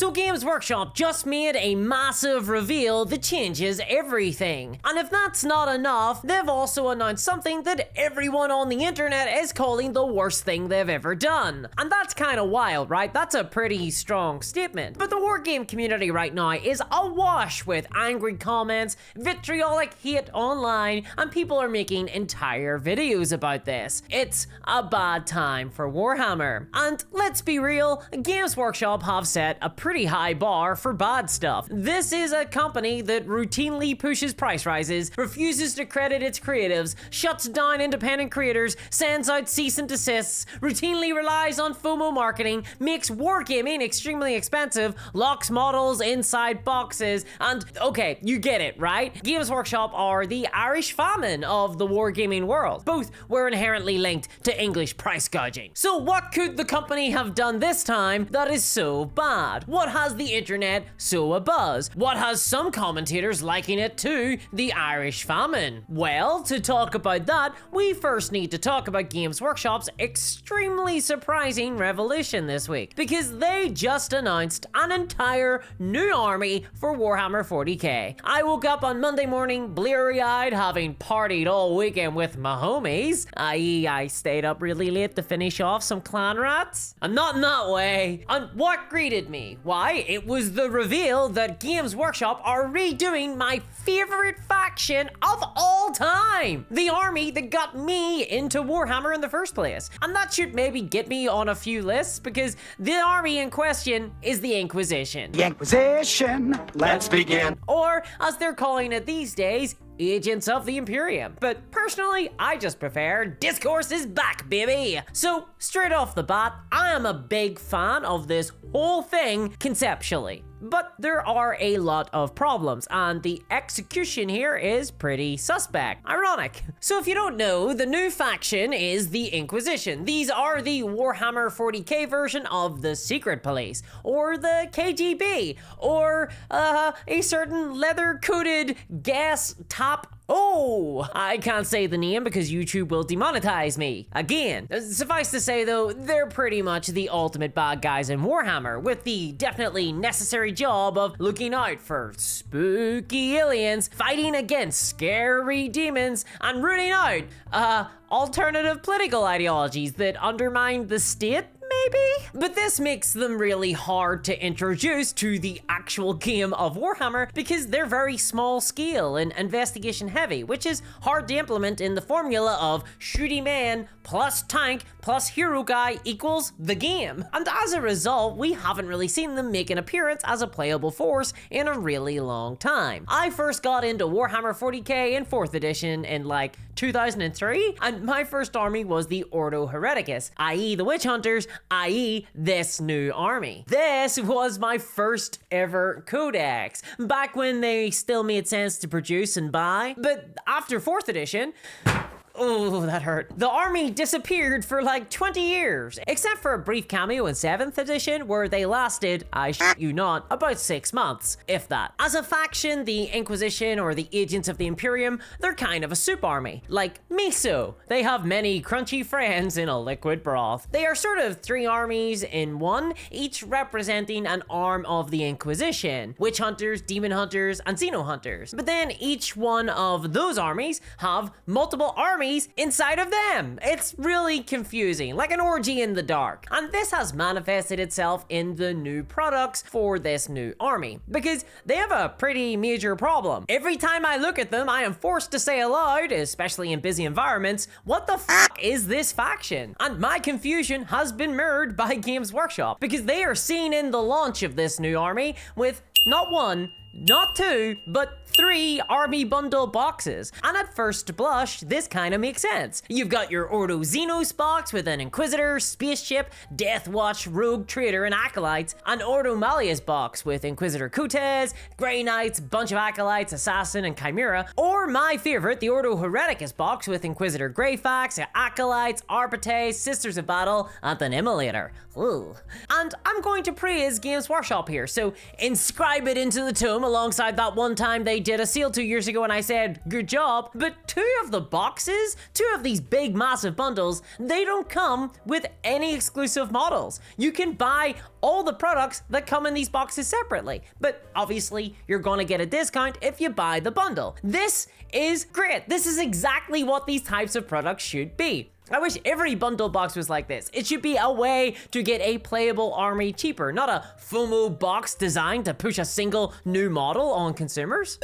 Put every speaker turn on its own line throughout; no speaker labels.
So Games Workshop just made a massive reveal that changes everything. And if that's not enough, they've also announced something that everyone on the internet is calling the worst thing they've ever done. And that's kind of wild, right? That's a pretty strong statement. But the wargame community right now is awash with angry comments, vitriolic hate online, and people are making entire videos about this. It's a bad time for Warhammer. And let's be real, Games Workshop have set a pretty high bar for bad stuff. This is a company that routinely pushes price rises, refuses to credit its creatives, shuts down independent creators, sends out cease and desists, routinely relies on FOMO marketing, makes wargaming extremely expensive, locks models inside boxes, and okay, you get it, right? Games Workshop are the Irish famine of the wargaming world. Both were inherently linked to English price gouging. So what could the company have done this time that is so bad? What has the internet so abuzz? What has some commentators liking it to the Irish famine? Well, to talk about that, we first need to talk about Games Workshop's extremely surprising revolution this week, because they just announced an entire new army for Warhammer 40k. I woke up on Monday morning bleary-eyed, having partied all weekend with my homies, i.e. I stayed up really late to finish off some clan rats. And not in that way. And what greeted me? Why, it was the reveal that Games Workshop are redoing my favorite faction of all time. The army that got me into Warhammer in the first place. And that should maybe get me on a few lists, because the army in question is the Inquisition.
The Inquisition, let's begin.
Or, as they're calling it these days, Agents of the Imperium. But personally, I just prefer Discourse is back, baby! So, straight off the bat, I am a big fan of this whole thing conceptually. But there are a lot of problems, and the execution here is pretty suspect. Ironic. So if you don't know, the new faction is the Inquisition. These are the Warhammer 40k version of the Secret Police, or the KGB, or a certain leather-coated gas top. Oh, I can't say the name because YouTube will demonetize me. Again, suffice to say though, they're pretty much the ultimate bad guys in Warhammer, with the definitely necessary job of looking out for spooky aliens, fighting against scary demons, and rooting out alternative political ideologies that undermine the state, maybe? But this makes them really hard to introduce to the actual game of Warhammer because they're very small scale and investigation heavy, which is hard to implement in the formula of shooty man plus tank plus hero guy equals the game. And as a result, we haven't really seen them make an appearance as a playable force in a really long time. I first got into Warhammer 40k in 4th edition in like 2003, and my first army was the Ordo Hereticus, i.e. the Witch Hunters, i.e. this new army. This was my first ever codex, back when they still made sense to produce and buy. But after 4th edition, oh, that hurt. The army disappeared for like 20 years, except for a brief cameo in 7th edition where they lasted, I shit you not, about 6 months, if that. As a faction, the Inquisition or the Agents of the Imperium, they're kind of a soup army, like miso. They have many crunchy friends in a liquid broth. They are sort of 3 armies in one, each representing an arm of the Inquisition: Witch Hunters, Demon Hunters, and Xeno Hunters. But then each one of those armies have multiple armies inside of them. It's really confusing, like an orgy in the dark. And this has manifested itself in the new products for this new army, because they have a pretty major problem. Every time I look at them, I am forced to say aloud, especially in busy environments, what the fuck is this faction? And my confusion has been mirrored by Games Workshop, because they are seen in the launch of this new army with not 1, not 2, but 3 army bundle boxes. And at first blush, this kind of makes sense. You've got your Ordo Xenos box with an Inquisitor, Spaceship, Death Watch, Rogue Trader, and Acolytes, an Ordo Malleus box with Inquisitor Cortez, Grey Knights, bunch of Acolytes, Assassin, and Chimera, or my favorite, the Ordo Hereticus box with Inquisitor Greyfax, Acolytes, Arbites, Sisters of Battle, and an Immolator. Ooh. And I'm going to praise Games Workshop here, so inscribe it into the tome them alongside that one time they did a sale 2 years ago and I said, good job. But two of the boxes, two of these big massive bundles, they don't come with any exclusive models. You can buy all the products that come in these boxes separately, but obviously you're gonna get a discount if you buy the bundle. This is great. This is exactly what these types of products should be. I wish every bundle box was like this. It should be a way to get a playable army cheaper, not a FOMO box designed to push a single new model on consumers.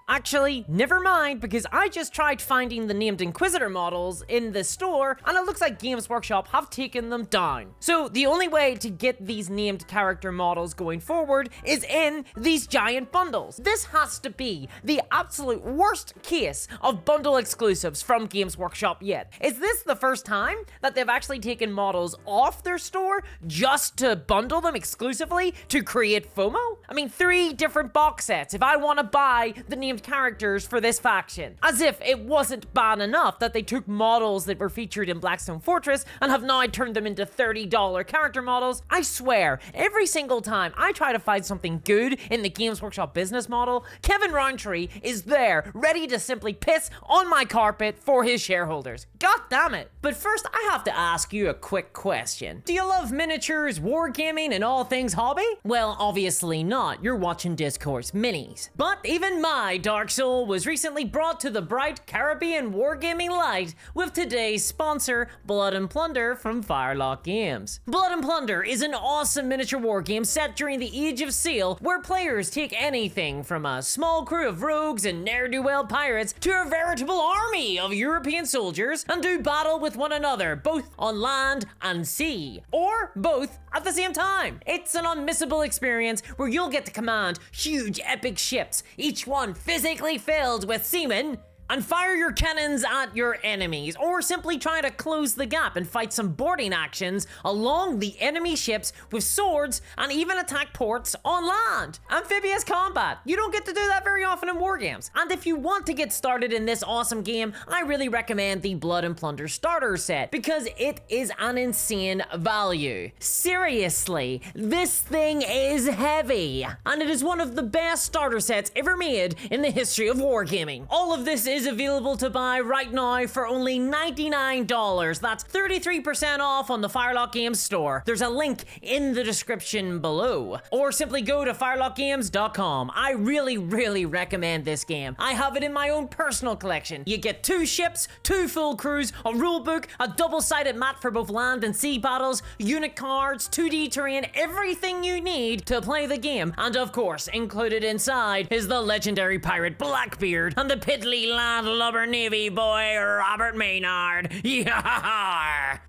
Actually, never mind, because I just tried finding the named Inquisitor models in the store, and it looks like Games Workshop have taken them down. So the only way to get these named character models going forward is in these giant bundles. This has to be the absolute worst case of bundle exclusives from Games Workshop yet. Is this the first time that they've actually taken models off their store just to bundle them exclusively to create FOMO? I mean, 3 different box sets if I want to buy the named characters for this faction. As if it wasn't bad enough that they took models that were featured in Blackstone Fortress and have now turned them into $30 character models. I swear, every single time I try to find something good in the Games Workshop business model, Kevin Roundtree is there, ready to simply piss on my carpet for his shareholders. God damn it. But first, I have to ask you a quick question. Do you love miniatures, wargaming, and all things hobby? Well, obviously not. You're watching Discourse Minis. But even my Dark Soul was recently brought to the bright Caribbean wargaming light with today's sponsor, Blood and Plunder from Firelock Games. Blood and Plunder is an awesome miniature wargame set during the Age of Sail, where players take anything from a small crew of rogues and ne'er-do-well pirates to a veritable army of European soldiers and do battle with one another, both on land and sea, or both at the same time. It's an unmissable experience where you'll get to command huge epic ships, each one physically filled with seamen, and fire your cannons at your enemies, or simply try to close the gap and fight some boarding actions along the enemy ships with swords and even attack ports on land. Amphibious combat. You don't get to do that very often in wargames. And if you want to get started in this awesome game, I really recommend the Blood and Plunder starter set because it is an insane value. Seriously, this thing is heavy, and it is one of the best starter sets ever made in the history of wargaming. All of this is available to buy right now for only $99. That's 33% off on the Firelock Games store. There's a link in the description below. Or simply go to firelockgames.com. I really recommend this game. I have it in my own personal collection. You get 2 ships, 2 full crews, a rulebook, a double-sided map for both land and sea battles, unit cards, 2D terrain, everything you need to play the game. And of course, included inside is the legendary pirate Blackbeard and the piddly landlubber navy boy Robert Maynard. Yar!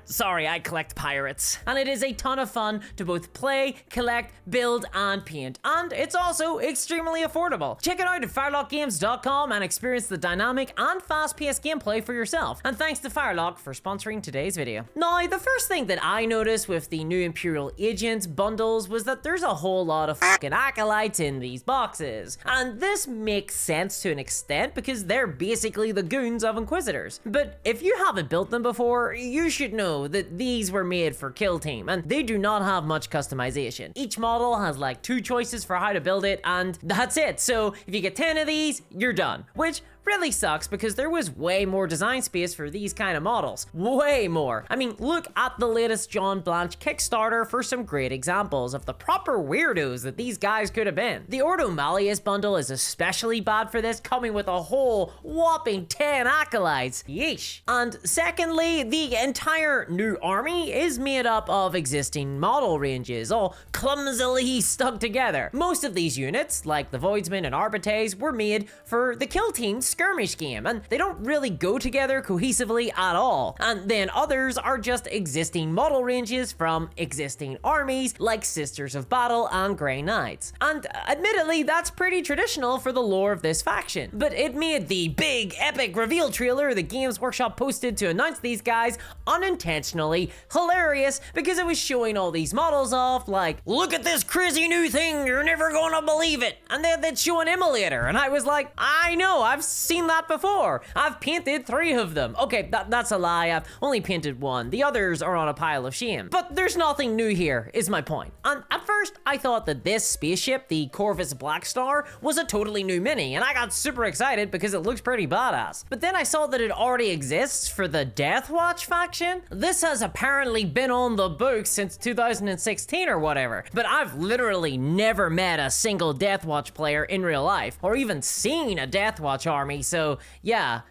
Sorry, I collect pirates. And it is a ton of fun to both play, collect, build, and paint. And it's also extremely affordable. Check it out at firelockgames.com and experience the dynamic and fast-paced gameplay for yourself. And thanks to Firelock for sponsoring today's video. Now, the first thing that I noticed with the new Imperial Agents bundles was that there's a whole lot of fucking acolytes in these boxes. And this makes sense to an extent because they're basically the goons of Inquisitors. But if you haven't built them before, you should know that these were made for Kill Team, and they do not have much customization. Each model has like 2 choices for how to build it, and that's it. So if you get 10 of these, you're done. Which really sucks because there was way more design space for these kind of models. Way more. I mean, look at the latest John Blanche Kickstarter for some great examples of the proper weirdos that these guys could have been. The Ordo Malleus bundle is especially bad for this, coming with a whole whopping 10 acolytes. Yeesh. And secondly, the entire new army is made up of existing model ranges, all clumsily stuck together. Most of these units, like the Voidsmen and Arbites, were made for the Kill Team skirmish game, and they don't really go together cohesively at all. And then others are just existing model ranges from existing armies like Sisters of Battle and Grey Knights. And admittedly, that's pretty traditional for the lore of this faction, but it made the big epic reveal trailer the Games Workshop posted to announce these guys unintentionally hilarious because it was showing all these models off like, look at this crazy new thing, you're never gonna believe it. And then they'd show an emulator, and I was like, I know, I've seen that before. I've painted 3 of them. Okay, that's a lie. I've only painted 1. The others are on a pile of shame. But there's nothing new here, is my point. And at first, I thought that this spaceship, the Corvus Blackstar, was a totally new mini, and I got super excited because it looks pretty badass. But then I saw that it already exists for the Deathwatch faction. This has apparently been on the books since 2016 or whatever, but I've literally never met a single Deathwatch player in real life, or even seen a Deathwatch army, so yeah,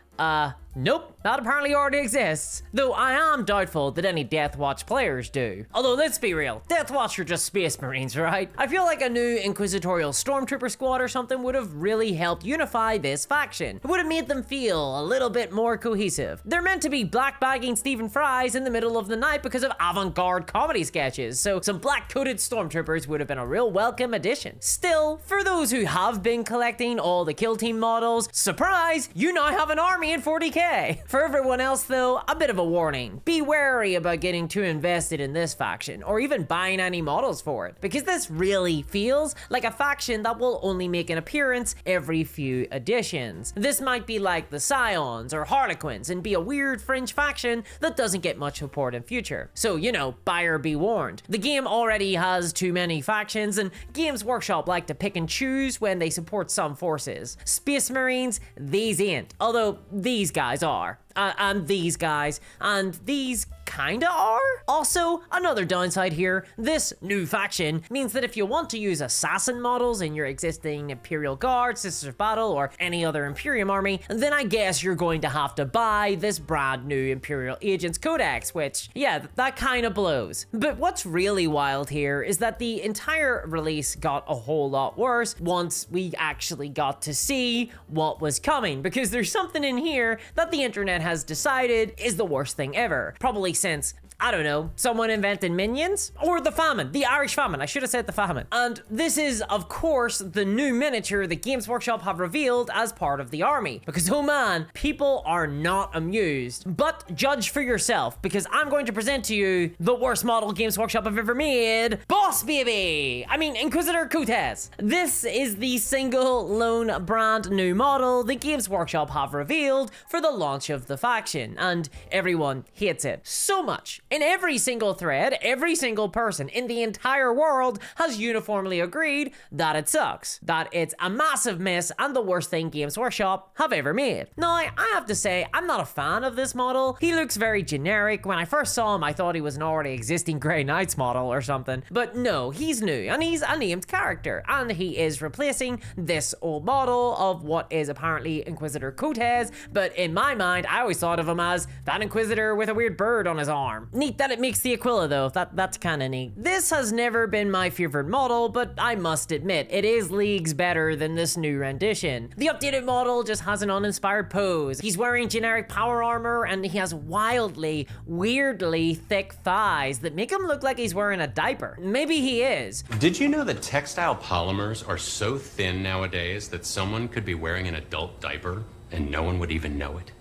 nope, that apparently already exists. Though I am doubtful that any Deathwatch players do. Although let's be real, Deathwatch are just Space Marines, right? I feel like a new Inquisitorial Stormtrooper squad or something would have really helped unify this faction. It would have made them feel a little bit more cohesive. They're meant to be black-bagging Stephen Fries in the middle of the night because of avant-garde comedy sketches, so some black-coated Stormtroopers would have been a real welcome addition. Still, for those who have been collecting all the Kill Team models, surprise, you now have an army in 40k. For everyone else though, a bit of a warning. Be wary about getting too invested in this faction, or even buying any models for it, because this really feels like a faction that will only make an appearance every few editions. This might be like the Scions or Harlequins and be a weird fringe faction that doesn't get much support in future. So, you know, buyer be warned. The game already has too many factions, and Games Workshop like to pick and choose when they support some forces. Space Marines, these ain't. Although these guys are. And these guys, and these kinda are? Also, another downside here, this new faction means that if you want to use assassin models in your existing Imperial Guard, Sisters of Battle, or any other Imperium army, then I guess you're going to have to buy this brand new Imperial Agents Codex, which, yeah, that kinda blows. But what's really wild here is that the entire release got a whole lot worse once we actually got to see what was coming, because there's something in here that the internet has decided is the worst thing ever. Probably since, I don't know, someone invented minions? Or the famine, the Irish famine, I should have said the famine. And this is, of course, the new miniature that Games Workshop have revealed as part of the army. Because, oh man, people are not amused. But judge for yourself, because I'm going to present to you the worst model Games Workshop have ever made. Boss Baby! I mean, Inquisitor Cortez. This is the single lone brand new model the Games Workshop have revealed for the launch of the faction, and everyone hates it so much. In every single thread, every single person in the entire world has uniformly agreed that it sucks, that it's a massive miss and the worst thing Games Workshop have ever made. Now, I have to say, I'm not a fan of this model. He looks very generic. When I first saw him, I thought he was an already existing Grey Knights model or something. But no, he's new, and he's a named character, and he is replacing this old model of what is apparently Inquisitor Cortez, but in my mind, I always thought of him as that Inquisitor with a weird bird on his arm. Neat that it makes the Aquila though, that's kinda neat. This has never been my favorite model, but I must admit, it is leagues better than this new rendition. The updated model just has an uninspired pose. He's wearing generic power armor, and he has wildly, weirdly thick thighs that make him look like he's wearing a diaper. Maybe he is.
Did you know that textile polymers are so thin nowadays that someone could be wearing an adult diaper and no one would even know it?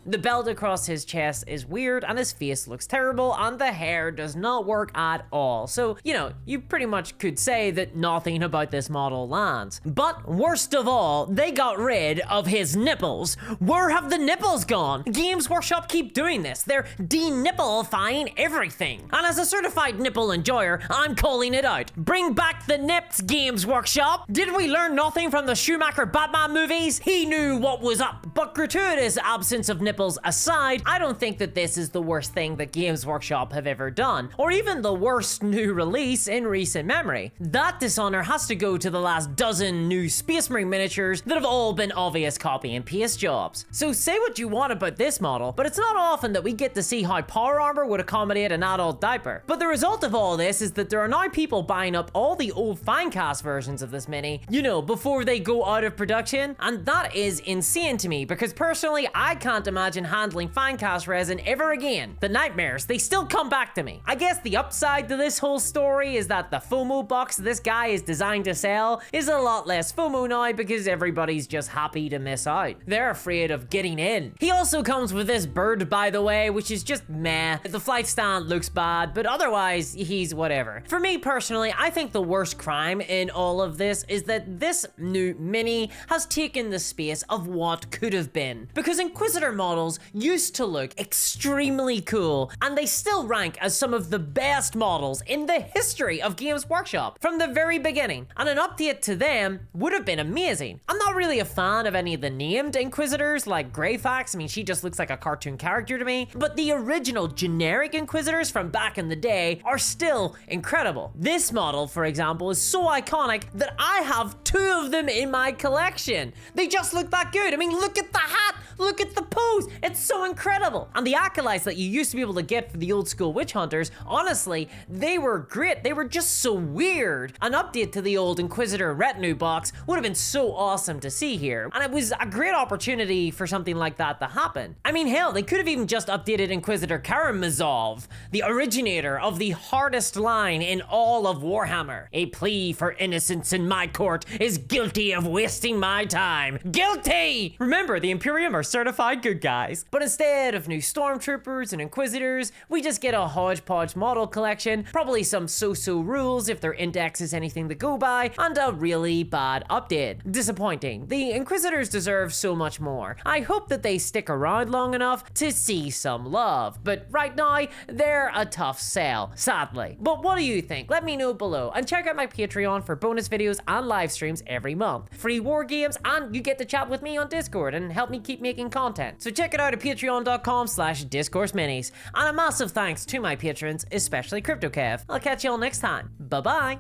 The belt across his chest is weird, and his face looks terrible, and the hair does not work at all. So, you know, you pretty much could say that nothing about this model lands. But worst of all, they got rid of his nipples. Where have the nipples gone? Games Workshop keep doing this. They're de-nipplifying everything. And as a certified nipple enjoyer, I'm calling it out. Bring back the nips, Games Workshop. Did we learn nothing from the Schumacher Batman movies? He knew what was up. But gratuitous absence of nipples aside, I don't think that this is the worst thing that Games Workshop have ever done, or even the worst new release in recent memory. That dishonor has to go to the last dozen new Space Marine miniatures that have all been obvious copy and paste jobs. So say what you want about this model, but it's not often that we get to see how power armor would accommodate an adult diaper. But the result of all this is that there are now people buying up all the old Finecast versions of this mini, you know, before they go out of production, and that is insane to me, because personally, I can't imagine imagine handling fine cast resin ever again. The nightmares, they still come back to me. I guess the upside to this whole story is that the FOMO box this guy is designed to sell is a lot less FOMO now because everybody's just happy to miss out. They're afraid of getting in. He also comes with this bird, by the way, which is just meh. The flight stand looks bad, but otherwise, he's whatever. For me personally, I think the worst crime in all of this is that this new mini has taken the space of what could have been. Because Inquisitor models used to look extremely cool, and they still rank as some of the best models in the history of Games Workshop from the very beginning, and an update to them would have been amazing. I'm not really a fan of any of the named Inquisitors, like Greyfax. I mean, she just looks like a cartoon character to me, but the original generic Inquisitors from back in the day are still incredible. This model, for example, is so iconic that I have 2 of them in my collection. They just look that good. I mean, look at the hat, look at the pose, it's so incredible. And the acolytes that you used to be able to get for the old school witch hunters, honestly, they were great. They were just so weird. An update to the old Inquisitor retinue box would have been so awesome to see here, and it was a great opportunity for something like that to happen. I mean, hell, they could have even just updated Inquisitor Karamazov, the originator of the hardest line in all of Warhammer. A plea for innocence in my court is guilty of wasting my time. Guilty! Remember, the Imperium are certified good guys. But instead of new stormtroopers and Inquisitors, we just get a hodgepodge model collection, probably some so-so rules if their index is anything to go by, and a really bad update. Disappointing. The Inquisitors deserve so much more. I hope that they stick around long enough to see some love, but right now, they're a tough sell, sadly. But what do you think? Let me know below, and check out my Patreon for bonus videos and live streams every month, free war games, and you get to chat with me on Discord and help me keep making content. So check it out at patreon.com/discourseminis. And a massive thanks to my patrons, especially CryptoKev. I'll catch you all next time. Bye-bye.